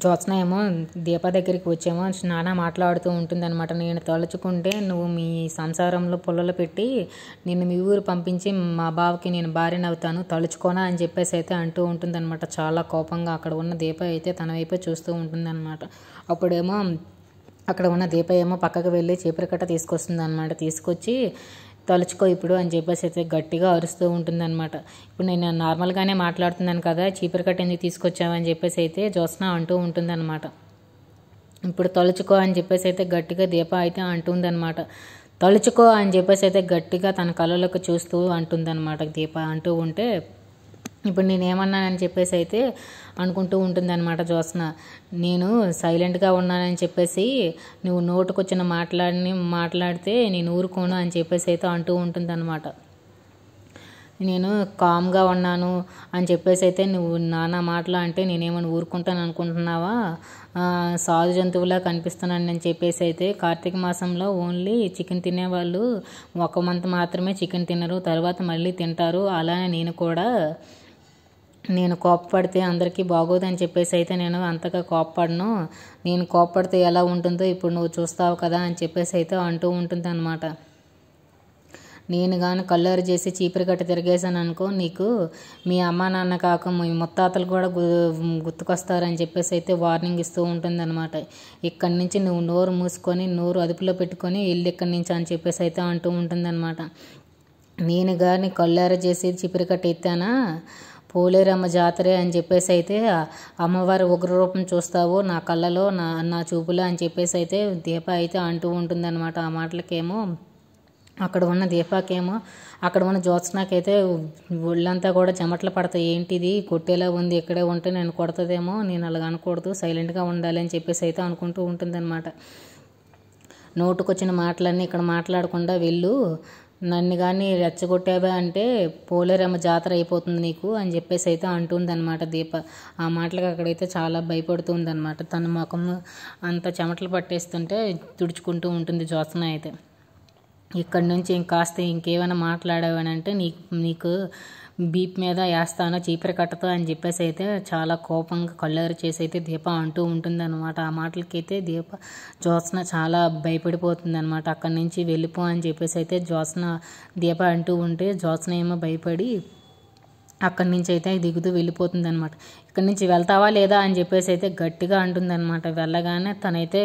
జ్యోత్స్న ఏమో దీప దగ్గరికి వచ్చేమో నాన్న మాట్లాడుతూ ఉంటుందన్నమాట. నేను తలుచుకుంటే నువ్వు మీ సంసారంలో పుల్లలు పెట్టి నిన్ను మీ ఊరు పంపించి మా బావకి నేను భార్యని అవుతాను, తలుచుకోనా అని చెప్పేసి అయితే అంటూ ఉంటుందన్నమాట. చాలా కోపంగా అక్కడ ఉన్న దీప అయితే తన వైపే చూస్తూ ఉంటుందన్నమాట. అప్పుడేమో అక్కడ ఉన్న దీప ఏమో పక్కకు వెళ్ళి చీపురు కట్ట తీసుకొస్తుంది అనమాట. తీసుకొచ్చి తలుచుకో ఇప్పుడు అని చెప్పేసి అయితే గట్టిగా అరుస్తూ ఉంటుందన్నమాట. ఇప్పుడు నేను నార్మల్గానే మాట్లాడుతున్నాను కదా, చీపురు కట్ట ఎందుకు తీసుకొచ్చావని చెప్పేసి అయితే జ్యోత్స్న అంటూ ఉంటుందన్నమాట. ఇప్పుడు తలుచుకో అని చెప్పేసి అయితే గట్టిగా దీప అయితే అంటుందన్నమాట. తలుచుకో అని చెప్పేసి అయితే గట్టిగా తన కళ్ళలోకి చూస్తూ అంటుందన్నమాట దీప. అంటూ ఉంటే ఇప్పుడు నేనేమన్నానని చెప్పేసి అయితే అనుకుంటూ ఉంటుందన్నమాట జ్యోత్స్న. నేను సైలెంట్గా ఉన్నానని చెప్పేసి నువ్వు నోటుకొచ్చిన మాట్లాడితే నేను ఊరుకోను అని చెప్పేసి అయితే అంటూ ఉంటుందన్నమాట. నేను కామ్గా ఉన్నాను అని చెప్పేసి అయితే నువ్వు నానా మాటలు అంటే నేనేమని ఊరుకుంటాను అనుకుంటున్నావా? సాధు జంతువులా కనిపిస్తున్నాను అని చెప్పేసి అయితే కార్తీక మాసంలో ఓన్లీ చికెన్ తినేవాళ్ళు 1 మంత్ మాత్రమే చికెన్ తినరు, తర్వాత మళ్ళీ తింటారు. అలానే నేను కోప్పడితే అందరికీ బాగోదని చెప్పేసి అయితే నేను అంతగా కోప్పడను. నేను కోప్పడితే ఎలా ఉంటుందో ఇప్పుడు నువ్వు చూస్తావు కదా అని చెప్పేసి అయితే అంటూ ఉంటుంది అన్నమాట. నేను కానీ కల్లారు చేసి చీపురు కట్ట తిరిగేసాను అనుకో, నీకు మీ అమ్మ నాన్న కాక మీ ముత్తాతలు కూడా గుర్తుకొస్తారని చెప్పేసి అయితే వార్నింగ్ ఇస్తూ ఉంటుందన్నమాట. ఇక్కడి నుంచి నువ్వు నోరు మూసుకొని నోరు అదుపులో పెట్టుకొని వెళ్ళి ఇక్కడి నుంచి అని చెప్పేసి అయితే అంటూ ఉంటుందన్నమాట. నేను కానీ కల్లారు చేసి చీపురు కట్ట ఎత్తానా, పోలేరమ్మ జాతరే అని చెప్పేసి అయితే అమ్మవారి ఉగ్రరూపం చూస్తావు నా కళ్ళలో, నా చూపులో అని చెప్పేసి అయితే దీప అయితే అంటూ ఉంటుందన్నమాట. ఆ మాటలకేమో అక్కడ ఉన్న దీపాకేమో అక్కడ ఉన్న జ్యోత్స్నకైతే ఒళ్ళంతా కూడా చెమటలు పడతాయి. ఏంటిది కొట్టేలా ఉంది, ఇక్కడే ఉంటే నేను కొడుతుందేమో, నేను అలాగ అనకూడదు, సైలెంట్గా ఉండాలి అని చెప్పేసి అయితే అనుకుంటూ ఉంటుందన్నమాట. నోటుకొచ్చిన మాటలన్నీ ఇక్కడ మాట్లాడకుండా వెళ్ళు, నన్ను కానీ రెచ్చగొట్టావా అంటే పోలేరమ్మ జాతర అయిపోతుంది నీకు అని చెప్పేసి అయితే అంటుందన్నమాట దీప. ఆ మాటలకు అక్కడైతే చాలా భయపడుతుందన్నమాట. తన ముఖం అంత చెమటలు పట్టేస్తుంటే తుడుచుకుంటూ ఉంటుంది జ్యోత్స్న అయితే. ఇక్కడి నుంచి ఇంకేమైనా మాట్లాడావనంటే నీకు బీప్ మీద వేస్తాను చీపురు కట్టతో అని చెప్పేసి అయితే చాలా కోపంగా కళ్ళారు చేసి అయితే దీప అంటూ ఉంటుందన్నమాట. ఆ మాటలకైతే జ్యోత్స్న చాలా భయపడిపోతుంది అనమాట. అక్కడి నుంచి వెళ్ళిపో అని చెప్పేసి అయితే దీప అంటూ ఉంటే జ్యోత్స్న ఏమో భయపడి అక్కడి నుంచి అయితే దిగుతూ వెళ్ళిపోతుంది అనమాట. ఇక్కడి నుంచి వెళ్తావా లేదా అని చెప్పేసి అయితే గట్టిగా అంటుందన్నమాట. వెళ్ళగానే తనైతే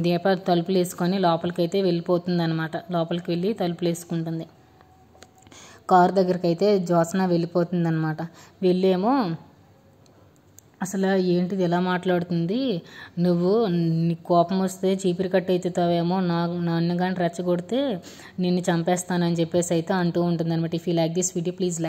దీప తలుపులు వేసుకొని లోపలికైతే వెళ్ళిపోతుంది అనమాట. లోపలికి వెళ్ళి తలుపులు వేసుకుంటుంది. కారు దగ్గరికి అయితే జ్యోత్స్న వెళ్ళిపోతుంది అనమాట. వెళ్ళేమో అసలు ఏంటిది ఎలా మాట్లాడుతుంది, నువ్వు నీ కోపం వస్తే చీపురు కట్ట ఎత్తుతావేమో, నన్ను కానీ రెచ్చగొడితే నిన్ను చంపేస్తానని చెప్పేసి అయితే అంటూ ఉంటుంది అనమాట. If you like this video please like.